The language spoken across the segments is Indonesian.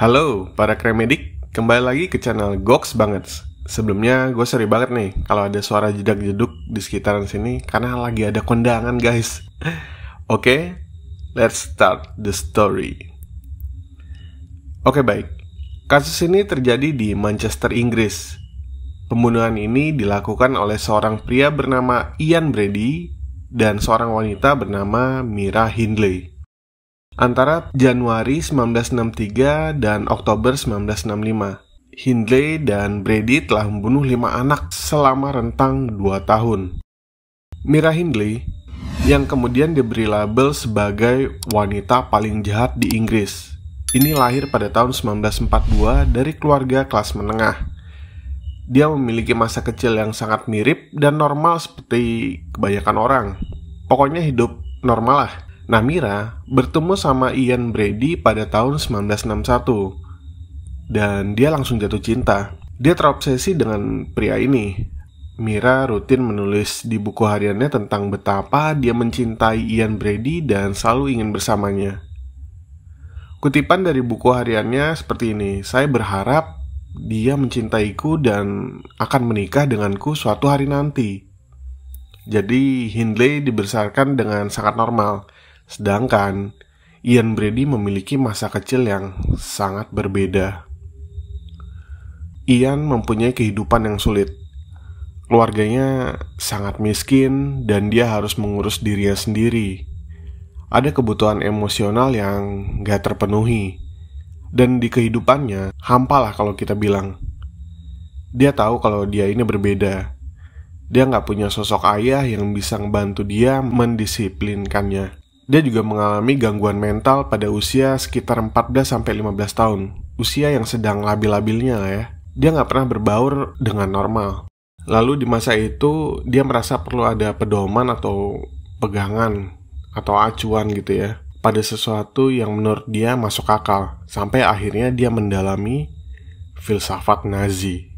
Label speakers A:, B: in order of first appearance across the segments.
A: Halo para kremedik, kembali lagi ke channel Goks Banget. Sebelumnya gue sorry banget nih kalau ada suara jedak-jeduk di sekitaran sini karena lagi ada kondangan guys. Oke, let's start the story. Oke baik, kasus ini terjadi di Manchester, Inggris. Pembunuhan ini dilakukan oleh seorang pria bernama Ian Brady dan seorang wanita bernama Mira Hindley antara Januari 1963 dan Oktober 1965. Hindley dan Brady telah membunuh 5 anak selama rentang 2 tahun. Mira Hindley yang kemudian diberi label sebagai wanita paling jahat di Inggris. Ini lahir pada tahun 1942 dari keluarga kelas menengah. Dia memiliki masa kecil yang sangat mirip dan normal seperti kebanyakan orang. Pokoknya hidup normal lah. Nah, Mira bertemu sama Ian Brady pada tahun 1961 dan dia langsung jatuh cinta. Dia terobsesi dengan pria ini. Mira rutin menulis di buku hariannya tentang betapa dia mencintai Ian Brady dan selalu ingin bersamanya. Kutipan dari buku hariannya seperti ini, "Saya berharap dia mencintaiku dan akan menikah denganku suatu hari nanti." Jadi Hindley dibesarkan dengan sangat normal. Sedangkan Ian Brady memiliki masa kecil yang sangat berbeda. Ian mempunyai kehidupan yang sulit. Keluarganya sangat miskin dan dia harus mengurus dirinya sendiri. Ada kebutuhan emosional yang gak terpenuhi. Dan di kehidupannya, hampa lah kalau kita bilang. Dia tahu kalau dia ini berbeda. Dia gak punya sosok ayah yang bisa membantu dia mendisiplinkannya. Dia juga mengalami gangguan mental pada usia sekitar 14-15 tahun. Usia yang sedang labil-labilnya lah ya. Dia gak pernah berbaur dengan normal. Lalu di masa itu, dia merasa perlu ada pedoman atau pegangan atau acuan gitu ya pada sesuatu yang menurut dia masuk akal. Sampai akhirnya dia mendalami filsafat Nazi.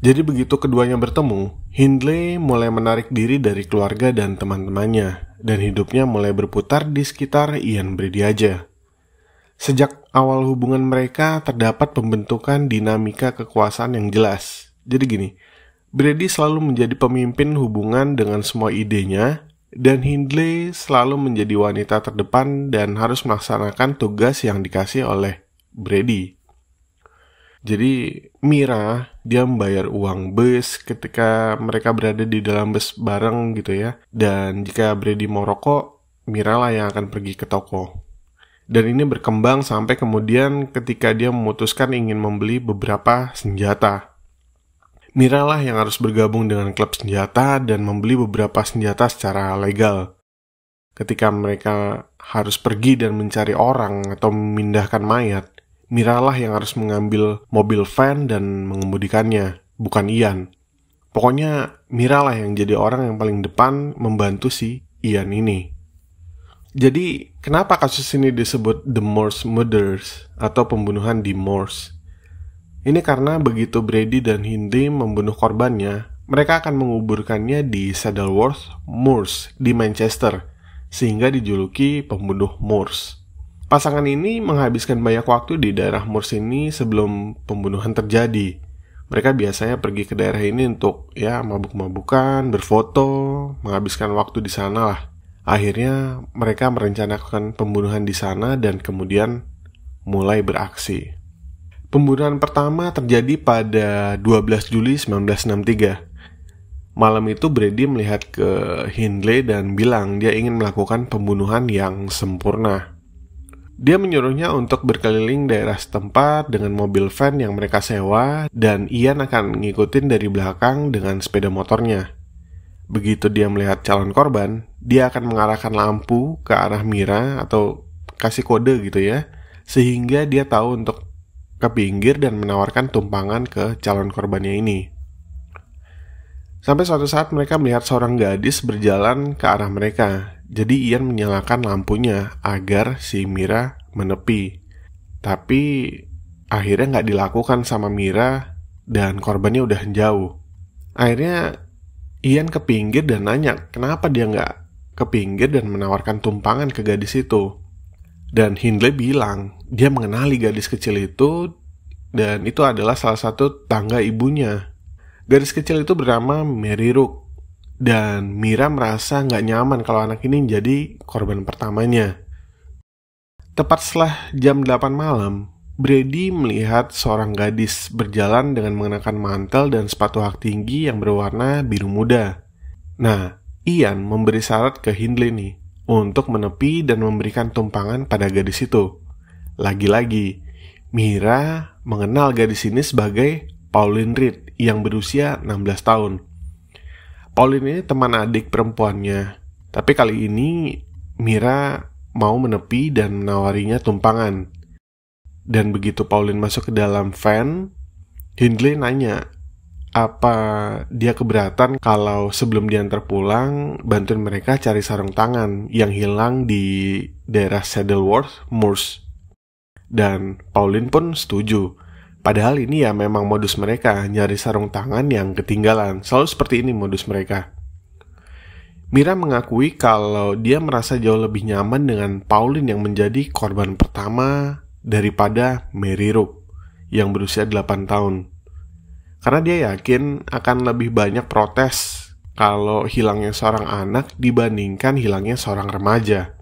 A: Jadi begitu keduanya bertemu, Hindley mulai menarik diri dari keluarga dan teman-temannya, dan hidupnya mulai berputar di sekitar Ian Brady aja. Sejak awal hubungan mereka terdapat pembentukan dinamika kekuasaan yang jelas. Jadi gini, Brady selalu menjadi pemimpin hubungan dengan semua idenya, dan Hindley selalu menjadi wanita terdepan dan harus melaksanakan tugas yang dikasih oleh Brady. Jadi Mira, dia membayar uang bus ketika mereka berada di dalam bus bareng gitu ya. Dan jika Brady mau rokok, Mira lah yang akan pergi ke toko. Dan ini berkembang sampai kemudian ketika dia memutuskan ingin membeli beberapa senjata. Mira lah yang harus bergabung dengan klub senjata dan membeli beberapa senjata secara legal. Ketika mereka harus pergi dan mencari orang atau memindahkan mayat, Mira lah yang harus mengambil mobil van dan mengemudikannya, bukan Ian. Pokoknya Mira lah yang jadi orang yang paling depan membantu si Ian ini. Jadi kenapa kasus ini disebut The Moors Murders atau pembunuhan di Moors? Ini karena begitu Brady dan Hindley membunuh korbannya, mereka akan menguburkannya di Saddleworth Moors di Manchester, sehingga dijuluki pembunuh Moors. Pasangan ini menghabiskan banyak waktu di daerah Moors ini sebelum pembunuhan terjadi. Mereka biasanya pergi ke daerah ini untuk mabuk-mabukan, berfoto, menghabiskan waktu di sana lah. Akhirnya mereka merencanakan pembunuhan di sana dan kemudian mulai beraksi. Pembunuhan pertama terjadi pada 12 Juli 1963. Malam itu Brady melihat ke Hindley dan bilang dia ingin melakukan pembunuhan yang sempurna. Dia menyuruhnya untuk berkeliling daerah setempat dengan mobil van yang mereka sewa dan Ian akan ngikutin dari belakang dengan sepeda motornya. Begitu dia melihat calon korban, dia akan mengarahkan lampu ke arah Mira atau kasih kode gitu ya, sehingga dia tahu untuk ke pinggir dan menawarkan tumpangan ke calon korbannya ini. Sampai suatu saat mereka melihat seorang gadis berjalan ke arah mereka. Jadi Ian menyalakan lampunya agar si Mira menepi. Tapi akhirnya gak dilakukan sama Mira dan korbannya udah jauh. Akhirnya Ian ke pinggir dan nanya kenapa dia gak ke pinggir dan menawarkan tumpangan ke gadis itu. Dan Hindley bilang dia mengenali gadis kecil itu dan itu adalah salah satu tangga ibunya. Gadis kecil itu bernama Mary Rook. Dan Mira merasa nggak nyaman kalau anak ini jadi korban pertamanya. Tepat setelah jam 8 malam, Brady melihat seorang gadis berjalan dengan mengenakan mantel dan sepatu hak tinggi yang berwarna biru muda. Nah, Ian memberi syarat ke Hindley nih untuk menepi dan memberikan tumpangan pada gadis itu. Lagi-lagi, Mira mengenal gadis ini sebagai Pauline Reed yang berusia 16 tahun. Pauline ini teman adik perempuannya, tapi kali ini Mira mau menepi dan menawarinya tumpangan. Dan begitu Pauline masuk ke dalam van, Hindley nanya apa dia keberatan kalau sebelum diantar pulang bantuin mereka cari sarung tangan yang hilang di daerah Saddleworth Moors. Dan Pauline pun setuju. Padahal ini ya memang modus mereka, nyari sarung tangan yang ketinggalan. Selalu seperti ini modus mereka. Mira mengakui kalau dia merasa jauh lebih nyaman dengan Pauline yang menjadi korban pertama daripada Mary Rook yang berusia 8 tahun. Karena dia yakin akan lebih banyak protes kalau hilangnya seorang anak dibandingkan hilangnya seorang remaja.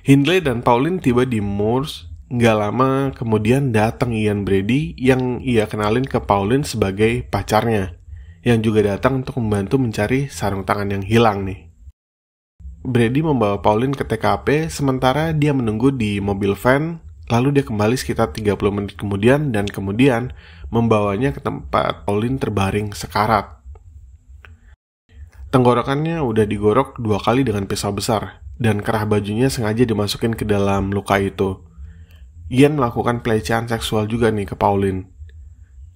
A: Hindley dan Pauline tiba di Moors. Nggak lama kemudian datang Ian Brady yang ia kenalin ke Pauline sebagai pacarnya, yang juga datang untuk membantu mencari sarung tangan yang hilang nih. Brady membawa Pauline ke TKP sementara dia menunggu di mobil van, lalu dia kembali sekitar 30 menit kemudian dan kemudian membawanya ke tempat Pauline terbaring sekarat. Tenggorokannya udah digorok 2 kali dengan pisau besar, dan kerah bajunya sengaja dimasukin ke dalam luka itu. Ian melakukan pelecehan seksual juga nih ke Pauline.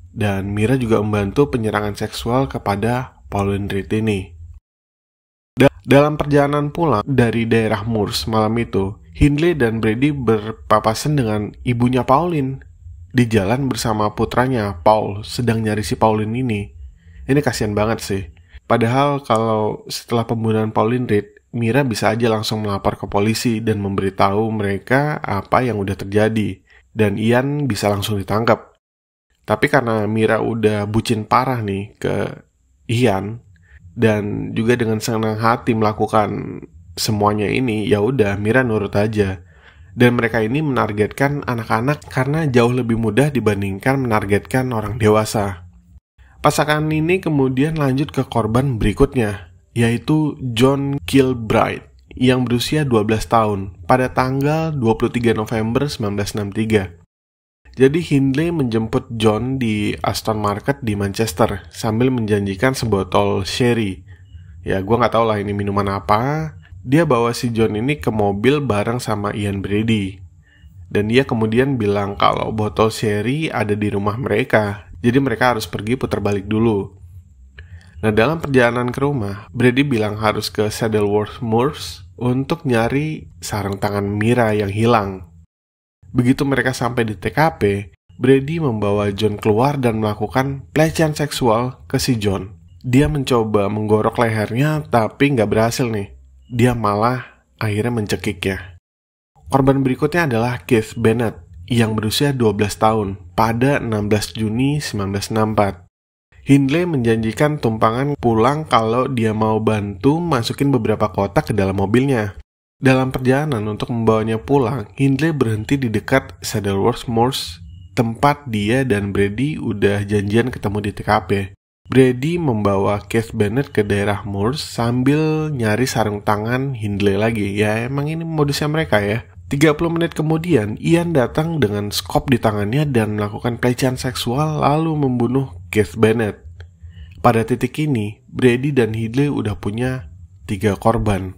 A: Dan Mira juga membantu penyerangan seksual kepada Pauline Reed ini. Dalam perjalanan pulang dari daerah Moors malam itu, Hindley dan Brady berpapasan dengan ibunya Pauline. Di jalan bersama putranya, Paul, sedang nyari si Pauline ini. Ini kasihan banget sih. Padahal kalau setelah pembunuhan Pauline Reed, Mira bisa aja langsung melapor ke polisi dan memberitahu mereka apa yang udah terjadi. Dan Ian bisa langsung ditangkap. Tapi karena Mira udah bucin parah nih ke Ian, dan juga dengan senang hati melakukan semuanya ini, ya udah Mira nurut aja. Dan mereka ini menargetkan anak-anak karena jauh lebih mudah dibandingkan menargetkan orang dewasa. Pasangan ini kemudian lanjut ke korban berikutnya, yaitu John Kilbride yang berusia 12 tahun pada tanggal 23 November 1963. Jadi Hindley menjemput John di Aston Market di Manchester sambil menjanjikan sebotol sherry. Ya gue gak tau lah ini minuman apa. Dia bawa si John ini ke mobil bareng sama Ian Brady. Dan dia kemudian bilang kalau botol sherry ada di rumah mereka. Jadi mereka harus pergi putar balik dulu. Nah dalam perjalanan ke rumah, Brady bilang harus ke Saddleworth Moors untuk nyari sarung tangan Mira yang hilang. Begitu mereka sampai di TKP, Brady membawa John keluar dan melakukan pelecehan seksual ke si John. Dia mencoba menggorok lehernya tapi nggak berhasil nih. Dia malah akhirnya mencekiknya. Korban berikutnya adalah Keith Bennett yang berusia 12 tahun pada 16 Juni 1964. Hindley menjanjikan tumpangan pulang kalau dia mau bantu masukin beberapa kotak ke dalam mobilnya. Dalam perjalanan untuk membawanya pulang, Hindley berhenti di dekat Saddleworth Moors, tempat dia dan Brady udah janjian ketemu di TKP. Brady membawa Keith Bennett ke daerah Moors sambil nyari sarung tangan Hindley lagi. Ya emang ini modusnya mereka ya. 30 menit kemudian, Ian datang dengan skop di tangannya dan melakukan pelecehan seksual lalu membunuh Keith Bennett. Pada titik ini, Brady dan Hindley udah punya 3 korban.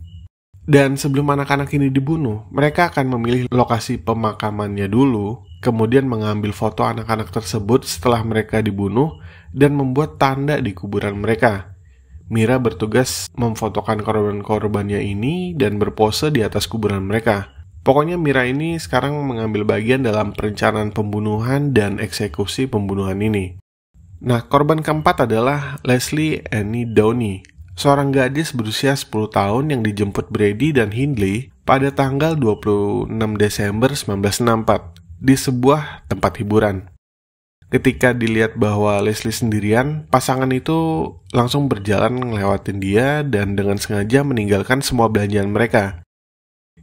A: Dan sebelum anak-anak ini dibunuh, mereka akan memilih lokasi pemakamannya dulu, kemudian mengambil foto anak-anak tersebut setelah mereka dibunuh dan membuat tanda di kuburan mereka. Mira bertugas memfotokan korban-korbannya ini dan berpose di atas kuburan mereka. Pokoknya Mira ini sekarang mengambil bagian dalam perencanaan pembunuhan dan eksekusi pembunuhan ini. Nah, korban keempat adalah Leslie Annie Downey, seorang gadis berusia 10 tahun yang dijemput Brady dan Hindley pada tanggal 26 Desember 1964 di sebuah tempat hiburan. Ketika dilihat bahwa Leslie sendirian, pasangan itu langsung berjalan ngelewatin dia dan dengan sengaja meninggalkan semua belanjaan mereka.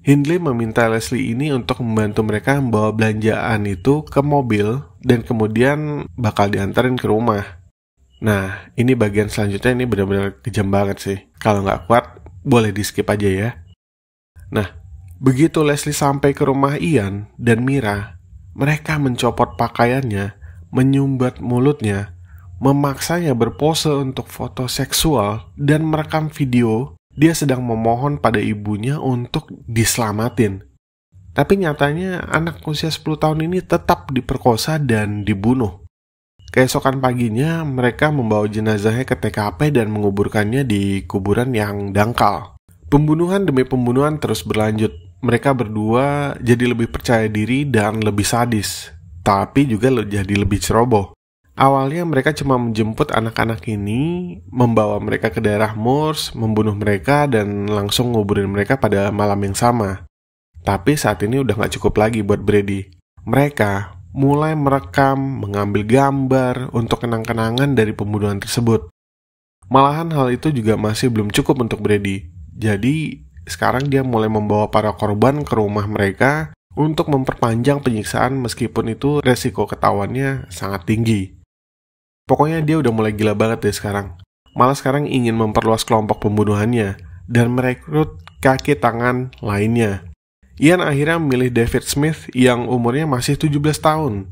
A: Hindley meminta Leslie ini untuk membantu mereka membawa belanjaan itu ke mobil dan kemudian bakal diantarin ke rumah. Nah, ini bagian selanjutnya ini benar-benar kejam banget sih. Kalau nggak kuat, boleh di skip aja ya. Nah, begitu Leslie sampai ke rumah Ian dan Mira, mereka mencopot pakaiannya, menyumbat mulutnya, memaksanya berpose untuk foto seksual, dan merekam video dia sedang memohon pada ibunya untuk diselamatin. Tapi nyatanya anak usia 10 tahun ini tetap diperkosa dan dibunuh. Keesokan paginya mereka membawa jenazahnya ke TKP dan menguburkannya di kuburan yang dangkal. Pembunuhan demi pembunuhan terus berlanjut. Mereka berdua jadi lebih percaya diri dan lebih sadis, tapi juga jadi lebih ceroboh. Awalnya mereka cuma menjemput anak-anak ini, membawa mereka ke daerah Moors, membunuh mereka, dan langsung nguburin mereka pada malam yang sama. Tapi saat ini udah gak cukup lagi buat Brady. Mereka mulai merekam, mengambil gambar untuk kenang-kenangan dari pembunuhan tersebut. Malahan hal itu juga masih belum cukup untuk Brady. Jadi sekarang dia mulai membawa para korban ke rumah mereka untuk memperpanjang penyiksaan meskipun itu resiko ketahuannya sangat tinggi. Pokoknya dia udah mulai gila banget deh sekarang. Malah sekarang ingin memperluas kelompok pembunuhannya dan merekrut kaki tangan lainnya. Ian akhirnya memilih David Smith yang umurnya masih 17 tahun.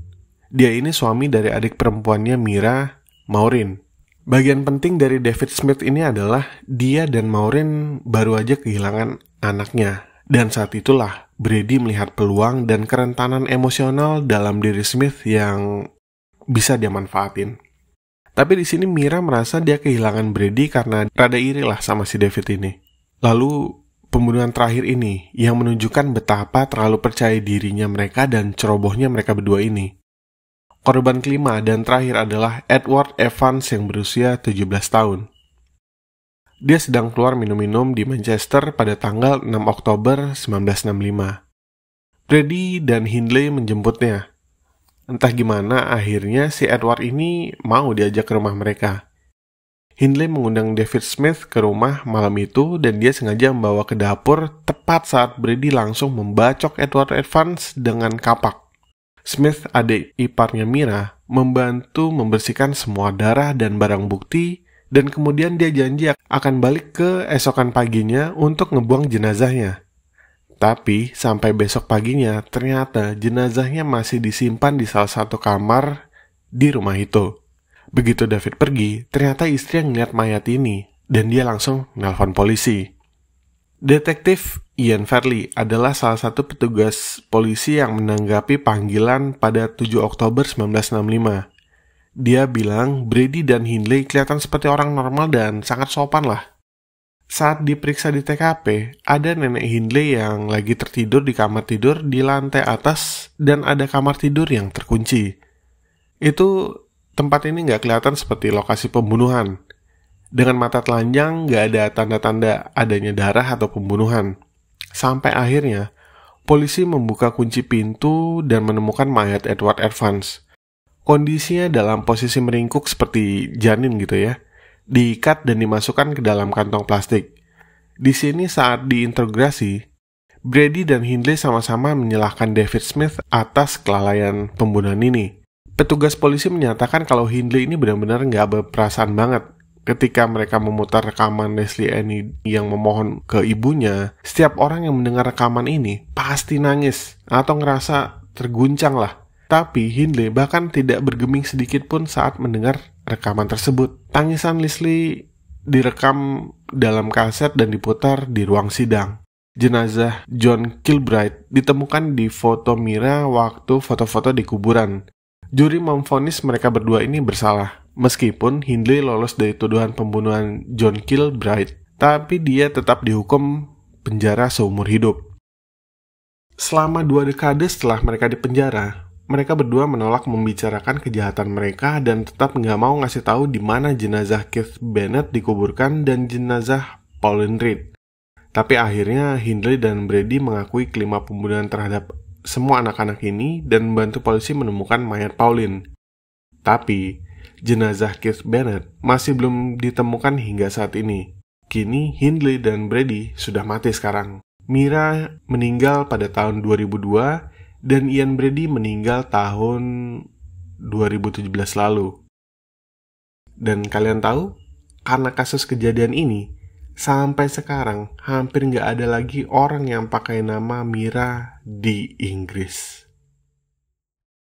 A: Dia ini suami dari adik perempuannya Mira, Maureen. Bagian penting dari David Smith ini adalah dia dan Maureen baru aja kehilangan anaknya. Dan saat itulah Brady melihat peluang dan kerentanan emosional dalam diri Smith yang bisa dia manfaatin. Tapi di sini Mira merasa dia kehilangan Brady karena rada iri lah sama si David ini. Lalu pembunuhan terakhir ini yang menunjukkan betapa terlalu percaya dirinya mereka dan cerobohnya mereka berdua ini. Korban kelima dan terakhir adalah Edward Evans yang berusia 17 tahun. Dia sedang keluar minum-minum di Manchester pada tanggal 6 Oktober 1965. Brady dan Hindley menjemputnya. Entah gimana akhirnya si Edward ini mau diajak ke rumah mereka. Hindley mengundang David Smith ke rumah malam itu dan dia sengaja membawa ke dapur tepat saat Brady langsung membacok Edward Evans dengan kapak. Smith, adik iparnya Mira, membantu membersihkan semua darah dan barang bukti dan kemudian dia janji akan balik ke esokan paginya untuk ngebuang jenazahnya. Tapi sampai besok paginya ternyata jenazahnya masih disimpan di salah satu kamar di rumah itu. Begitu David pergi, ternyata istri yang ngeliat mayat ini dan dia langsung nelpon polisi. Detektif Ian Fairley adalah salah satu petugas polisi yang menanggapi panggilan pada 7 Oktober 1965. Dia bilang Brady dan Hindley kelihatan seperti orang normal dan sangat sopan lah. Saat diperiksa di TKP, ada nenek Hindley yang lagi tertidur di kamar tidur di lantai atas dan ada kamar tidur yang terkunci. Itu tempat ini nggak kelihatan seperti lokasi pembunuhan. Dengan mata telanjang nggak ada tanda-tanda adanya darah atau pembunuhan. Sampai akhirnya, polisi membuka kunci pintu dan menemukan mayat Edward Evans. Kondisinya dalam posisi meringkuk seperti janin gitu ya. Diikat dan dimasukkan ke dalam kantong plastik. Di sini saat diinterogasi, Brady dan Hindley sama-sama menyalahkan David Smith atas kelalaian pembunuhan ini. Petugas polisi menyatakan kalau Hindley ini benar-benar nggak berperasaan banget. Ketika mereka memutar rekaman Leslie Annie yang memohon ke ibunya, setiap orang yang mendengar rekaman ini pasti nangis atau ngerasa terguncang lah. Tapi Hindley bahkan tidak bergeming sedikit pun saat mendengar rekaman tersebut. Tangisan Leslie direkam dalam kaset dan diputar di ruang sidang. Jenazah John Kilbride ditemukan di foto Mira waktu foto-foto di kuburan. Juri memvonis mereka berdua ini bersalah. Meskipun Hindley lolos dari tuduhan pembunuhan John Kilbride, tapi dia tetap dihukum penjara seumur hidup. Selama 2 dekade setelah mereka dipenjara, mereka berdua menolak membicarakan kejahatan mereka dan tetap nggak mau ngasih tahu di mana jenazah Keith Bennett dikuburkan dan jenazah Pauline Reed. Tapi akhirnya Hindley dan Brady mengakui kelima pembunuhan terhadap semua anak-anak ini dan membantu polisi menemukan mayat Pauline. Tapi jenazah Keith Bennett masih belum ditemukan hingga saat ini. Kini Hindley dan Brady sudah mati sekarang. Mira meninggal pada tahun 2002 dan Ian Brady meninggal tahun 2017 lalu. Dan kalian tahu, karena kasus kejadian ini, sampai sekarang hampir nggak ada lagi orang yang pakai nama Mira di Inggris.